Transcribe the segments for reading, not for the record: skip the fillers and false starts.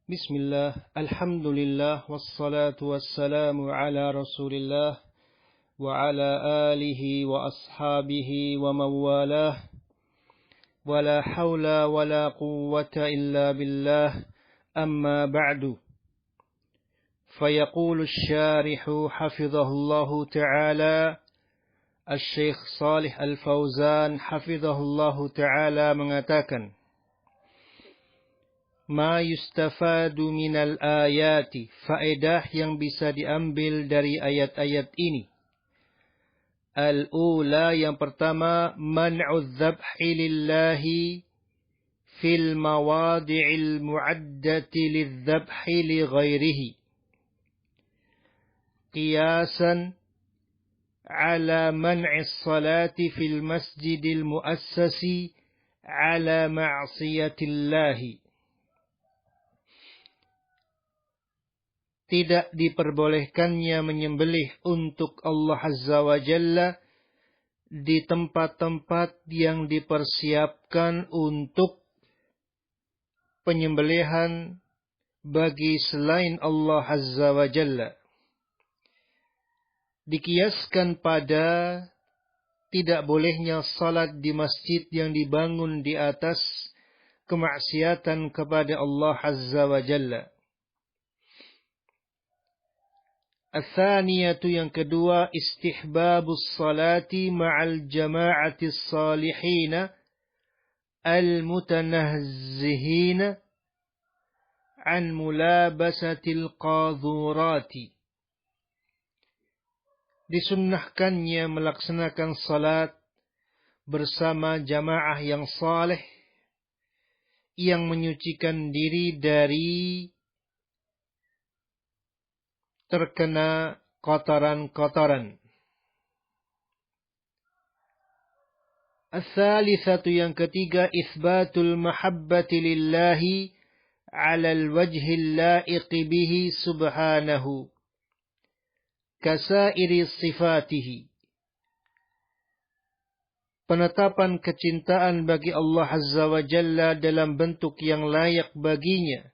Bismillah, alhamdulillah, wassalatu wassalamu ala rasulillah, wa ala alihi wa ashabihi wa mawalah, wa la hawla wa la quwwata illa billah, amma ba'du. Fayaqulu syarihu hafidhahullahu ta'ala, Al-Syeikh Salih Al-Fauzan hafidhahullahu ta'ala mengatakan, Ma yustafadu minal ayati, faedah yang bisa diambil dari ayat-ayat ini. Al-ula, yang pertama, man'u dzabhi lillahi fil mawadi'il mu'addati lidzabhi li ghairihi. Qiyasan ala man'is salati fil masjidil muassasi ala ma'siyatillahi. Tidak diperbolehkannya menyembelih untuk Allah Azza wa Jalla di tempat-tempat yang dipersiapkan untuk penyembelihan bagi selain Allah Azza wa Jalla. Dikiaskan pada tidak bolehnya salat di masjid yang dibangun di atas kemaksiatan kepada Allah Azza wa Jalla. Al-thaniyatu, yang kedua, istihbabus salati ma'al jama'atis salihina al-mutanahzihina an mulabasatil qadhurati. Disunnahkannya melaksanakan salat bersama jamaah yang saleh yang menyucikan diri dari terkena kotoran-kotoran. Al-thalithatu, yang ketiga, isbatul mahabbati lillahi ala al-wajhi al-la'iqi bihi subhanahu kasairi sifatihi. Penetapan kecintaan bagi Allah Azza wa Jalla dalam bentuk yang layak baginya,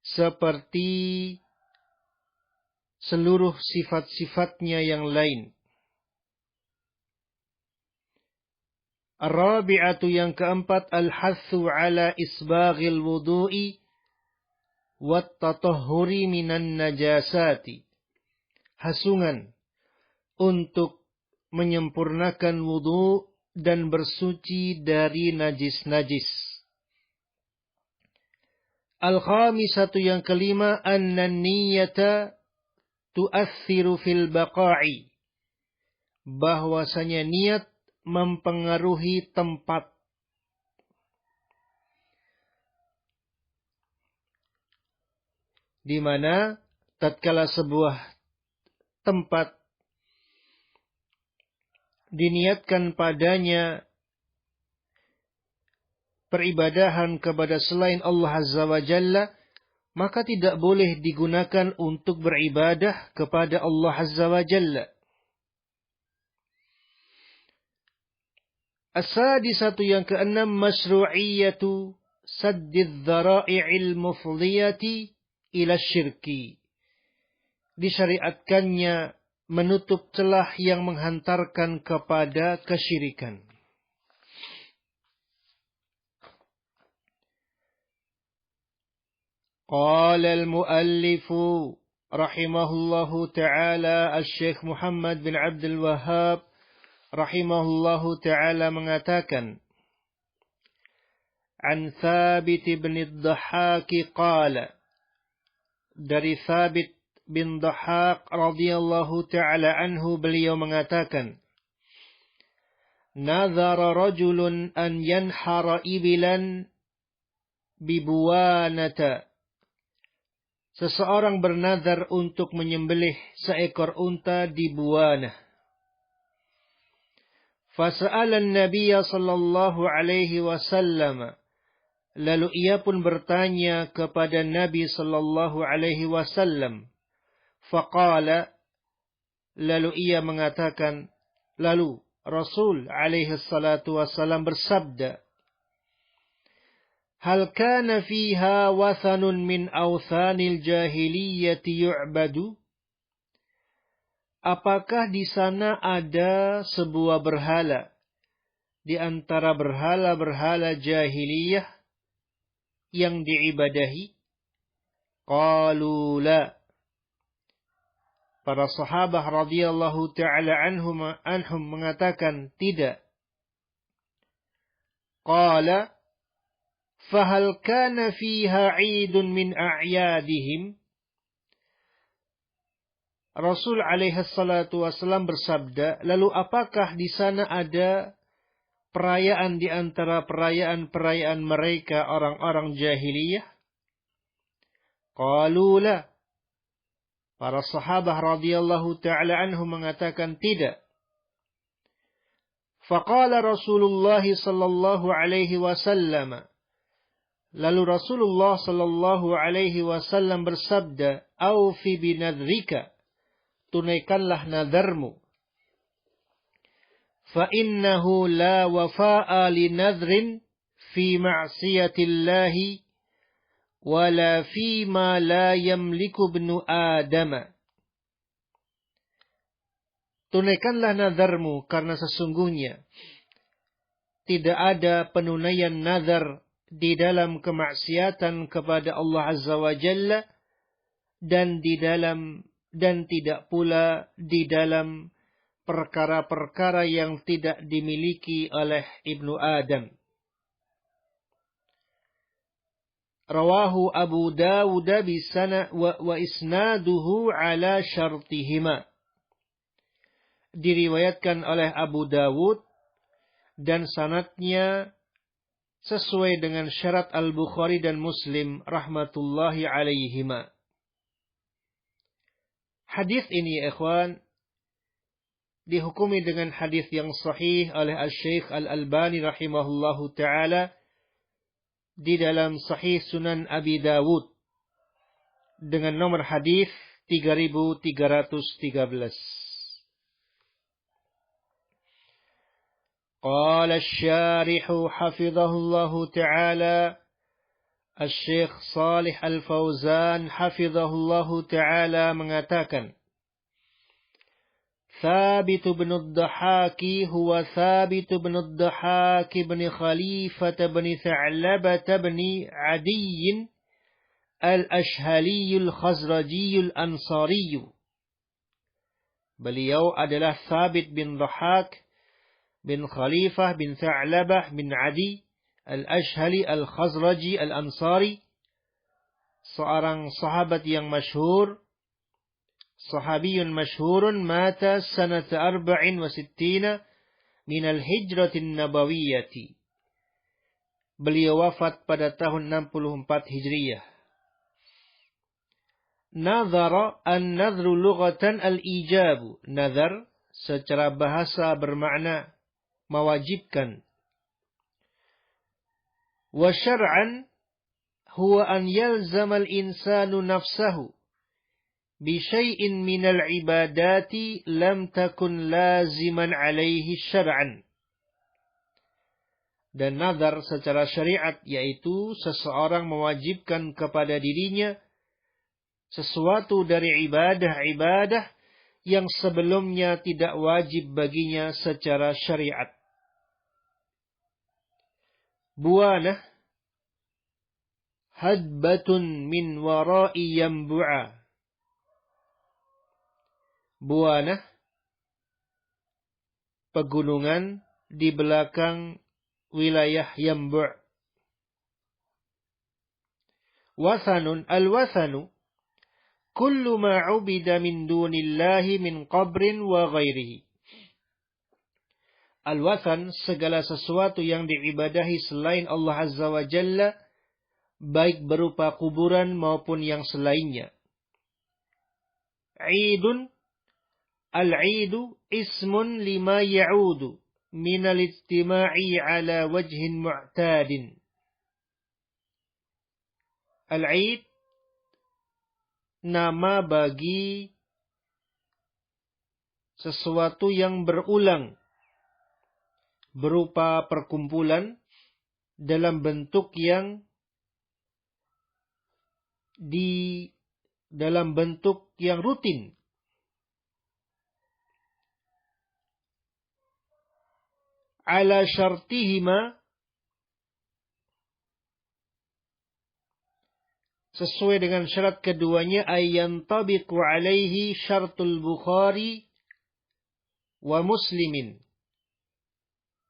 seperti seluruh sifat-sifatnya yang lain. Ar-rabi'atu, yang keempat, al-hathu ala isbaghil wudu'i wat tatahhuri minan najasati. Hasungan untuk menyempurnakan wudu dan bersuci dari najis-najis. Al-khamisatu, yang kelima, annan niyata tu'athiru fil baqa'i, bahwasanya niat mempengaruhi tempat. Di mana tatkala sebuah tempat diniatkan padanya peribadahan kepada selain Allah Azza wa Jalla, maka tidak boleh digunakan untuk beribadah kepada Allah Azza wa Jalla. As-sadisatu, yang keenam, masyru'iyyatu saddidz dzara'i'il mufdhiyati ila syirki. Disyariatkannya menutup celah yang menghantarkan kepada kesyirikan. قال المؤلف رحمه الله تعالى الشيخ محمد bin Abdul Wahhab rahimahullahu ta'ala mengatakan, An Thabit bin Dhahhak qala, dari Thabit bin Dhahhak radhiyallahu ta'ala anhu, beliau mengatakan, Nadhara rajulun an yanhara ibilan bibuwanata. Seseorang bernazar untuk menyembelih seekor unta di Buwanah. Fasa'ala an-nabiy sallallahu alaihi wasallam. Lalu ia pun bertanya kepada Nabi sallallahu alaihi wasallam. Faqala, lalu ia mengatakan, lalu Rasul alaihi salatu wasallam bersabda, hal kana fiha wathanun min awthanil jahiliyyati yu'badu? Apakah di sana ada sebuah berhala di antara berhala-berhala jahiliyah yang diibadahi? Qalu la. Para sahabat radhiyallahu ta'ala anhum mengatakan tidak. Qala fahal kana fiha 'idun min a'yadihim? Rasul alaihi salatu wasallam bersabda, lalu apakah di sana ada perayaan di antara perayaan-perayaan mereka orang-orang jahiliyah? Qalu la. Para sahabat radhiyallahu ta'ala anhum mengatakan tidak. Faqala Rasulullah sallallahu alaihi wasallam. Lalu Rasulullah sallallahu alaihi wasallam bersabda, "Aufi binadrika." Tunaikanlah nadarmu. Fa innahu la wafa'a li nadrin fi ma'siyatillahi wala fima la yamliku ibnu Adam. Tunaikanlah nadarmu karena sesungguhnya tidak ada penunaian nazar di dalam kemaksiatan kepada Allah Azza wa Jalla dan tidak pula di dalam perkara-perkara yang tidak dimiliki oleh Ibnu Adam. Rawahu Abu Dawud bisana wa isnaduhu ala syartihima. Diriwayatkan oleh Abu Dawud dan sanadnya sesuai dengan syarat Al-Bukhari dan Muslim rahmatullahi alaihima. Hadis ini ya ikhwan dihukumi dengan hadis yang sahih oleh Al-Syeikh Al-Albani rahimahullahu ta'ala di dalam Sahih Sunan Abi Dawud dengan nomor hadis 3313. Qala asy-syarih hafizahullahu ta'ala Al-Syeikh Shalih Al-Fauzan hafizahullahu ta'ala mengatakan, Thabit bin ad-Dahhaki huwa Thabit bin ad-Dahhaki bin Khalifah bin Tha'labah bin Adi al-Ashhali al-Khazraji al-Ansari. Beliau adalah Thabit bin Dahhak bin Khalifah bin Tha'labah bin Adi al-Ashhali al-Khazraji al-Ansari, seorang sahabat yang masyhur, sahabiyun masyhurun mata sanata 64 min al-hijratin nabawiyyati. Beliau wafat pada tahun 64 Hijriyah. Nadhara an-nadhru lughatan al-ijabu. Nadhar secara bahasa bermakna mewajibkan. Wa syar'an huwa an yalzama al-insanu nafsahu bi syai'in min al-ibadati lam takun laziman alaihi syar'an. Dan nazar secara syariat yaitu seseorang mewajibkan kepada dirinya sesuatu dari ibadah-ibadah yang sebelumnya tidak wajib baginya secara syariat. Buanah hadbatun min wara'i yambu'a. Buanah pegunungan di belakang wilayah Yambu'. Wathanun al-wathanu kullu ma 'ubida min dunillahi min qabrin wa ghairihi. Al-wathan segala sesuatu yang diibadahi selain Allah Azza wa Jalla, baik berupa kuburan maupun yang selainnya. Idun al-idu ismun lima ya'udu min al-ijtima'i ala wajhin mu'tadin. Al-id nama bagi sesuatu yang berulang berupa perkumpulan dalam bentuk yang di dalam bentuk yang rutin. Ala syartihima, sesuai dengan syarat keduanya, ayyantabiqu alaihi syartul Bukhari wa Muslimin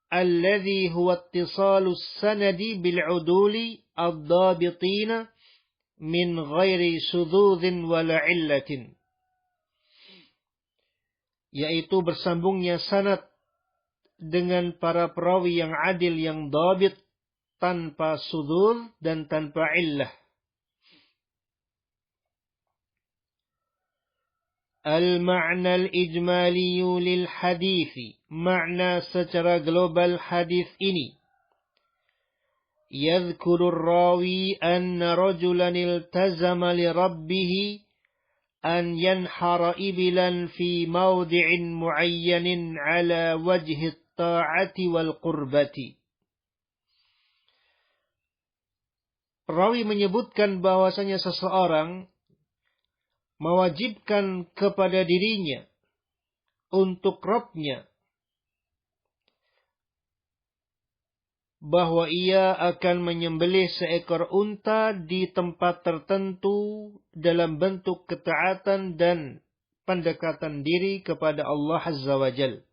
alladhi huwa ittisalus sanadi bil uduli ad-dabitina min ghairi syudzudhin wala illatin, yaitu bersambungnya sanad dengan para perawi yang adil, yang dhabit, tanpa syudzuz dan tanpa illah. Al-ma'na al-ijmali lil hadithi, makna secara global hadis ini. Yadhkuru ar-rawi anna rajulan iltazama li rabbih an yanhara ibilan fi mawdi'in muayyanin ala wajhi at-ta'ati wal qurbati. Rawi menyebutkan bahwasanya seseorang mewajibkan kepada dirinya untuk Rabb-nya bahwa ia akan menyembelih seekor unta di tempat tertentu dalam bentuk ketaatan dan pendekatan diri kepada Allah Azza wa Jal.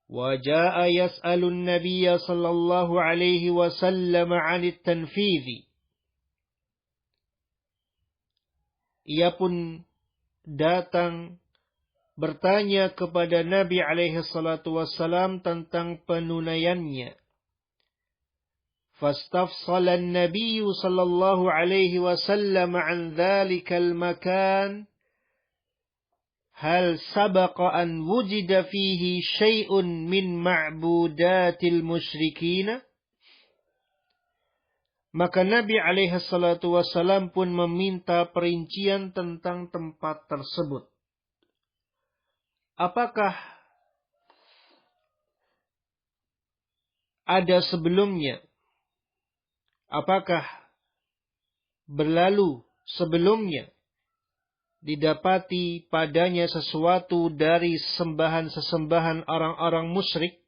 Wa jaa'a yas'alu an-nabiyya sallallahu alaihi wasallam 'anit tanfidhi. Ia pun datang bertanya kepada Nabi alaihi salatu wassalam tentang penunaiannya. Fastafsala an-nabiy sallallahu alaihi wasallam an dzalikal makan hal sabaqa an wujida fihi syai'un min ma'budatil musyrikin. Maka Nabi alaihi salatu wassalam pun meminta perincian tentang tempat tersebut. Apakah ada sebelumnya? Apakah berlalu sebelumnya didapati padanya sesuatu dari sembahan-sesembahan orang-orang musyrik?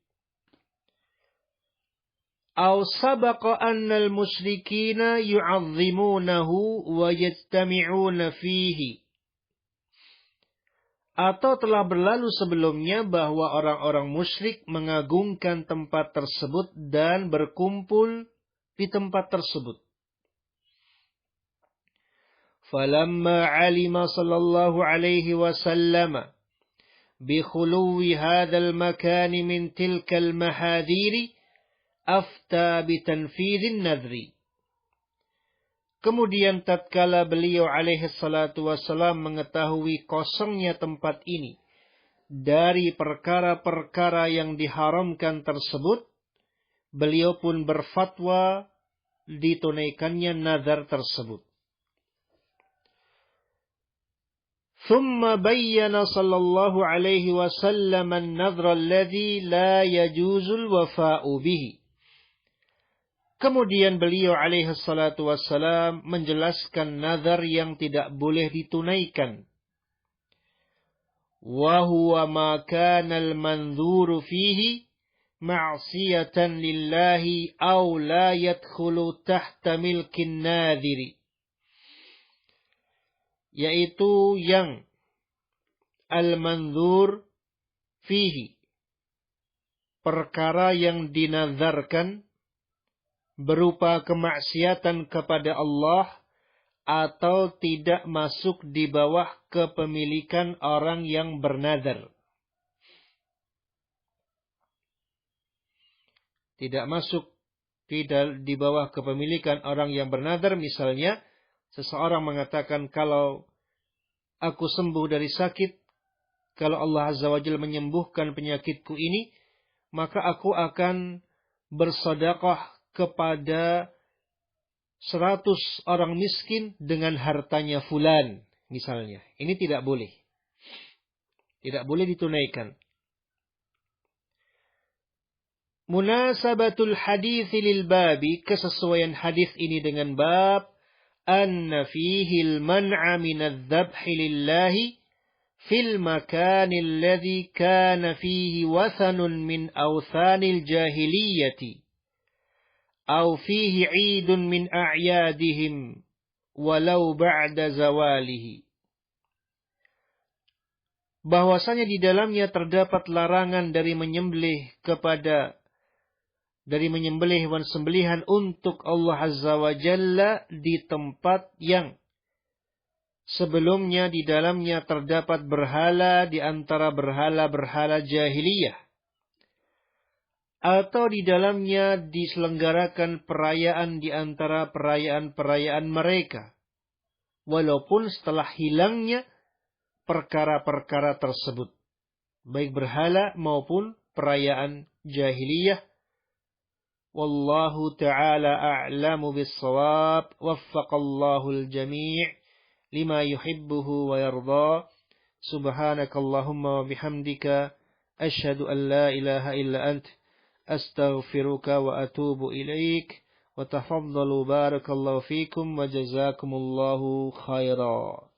Aw sabaqa annal musyrikina yu'azzimunahu wa yajtami'una fihi. Atau telah berlalu sebelumnya bahwa orang-orang musyrik mengagungkan tempat tersebut dan berkumpul di tempat tersebut. Falamma 'alima sallallahu alaihi wasallam bi khuluwi hadzal makan min tilkal mahadiri afta bitanfidhin nadhri. Kemudian tatkala beliau alaihi salatu wassalam mengetahui kosongnya tempat ini dari perkara-perkara yang diharamkan tersebut, beliau pun berfatwa ditunaikannya nazar tersebut. Thumma bayyana sallallahu alaihi wasallam an-nadhra alladhi la yajuzul wafa'u bihi. Kemudian beliau alaihi salatu wassalam menjelaskan nazar yang tidak boleh ditunaikan. Wa huwa ma kana al-manzuru fihi ma'siyatan lillahi aw la yadkhulu tahta milkin nadhiri. Yaitu yang al-manzur fihi, perkara yang dinazarkan berupa kemaksiatan kepada Allah atau tidak masuk di bawah kepemilikan orang yang bernazar. Tidak masuk di bawah kepemilikan orang yang bernazar. Misalnya, seseorang mengatakan, kalau aku sembuh dari sakit, kalau Allah Azza wa Jalla menyembuhkan penyakitku ini, maka aku akan bersedekah kepada 100 orang miskin dengan hartanya fulan, misalnya. Ini tidak boleh. Tidak boleh ditunaikan. Munasabatul hadits lil babi, kesesuaian hadis ini dengan bab, anna fihi al-man'a min adh-dhabhi lillahi fil makani alladhi kana fihi wathanun min awthanil jahiliyati aw fihi 'idun min a'yadihim walau ba'da zawalihi. Bahwasanya di dalamnya terdapat larangan dari menyembelih hewan sembelihan untuk Allah Azza wa Jalla di tempat yang sebelumnya di dalamnya terdapat berhala di antara berhala-berhala jahiliyah, atau di dalamnya diselenggarakan perayaan di antara perayaan-perayaan mereka, walaupun setelah hilangnya perkara-perkara tersebut, baik berhala maupun perayaan jahiliyah. Wallahu ta'ala a'lamu bis-shawab. Waffaqallahu al-jami' lima yuhibbuhu wa yarda. Subhanakallahumma wa bihamdika asyhadu an la ilaha illa ant astaghfiruka wa atubu ilaik. Wa tafaddalu barakallahu fikum wa jazakumullahu khairan.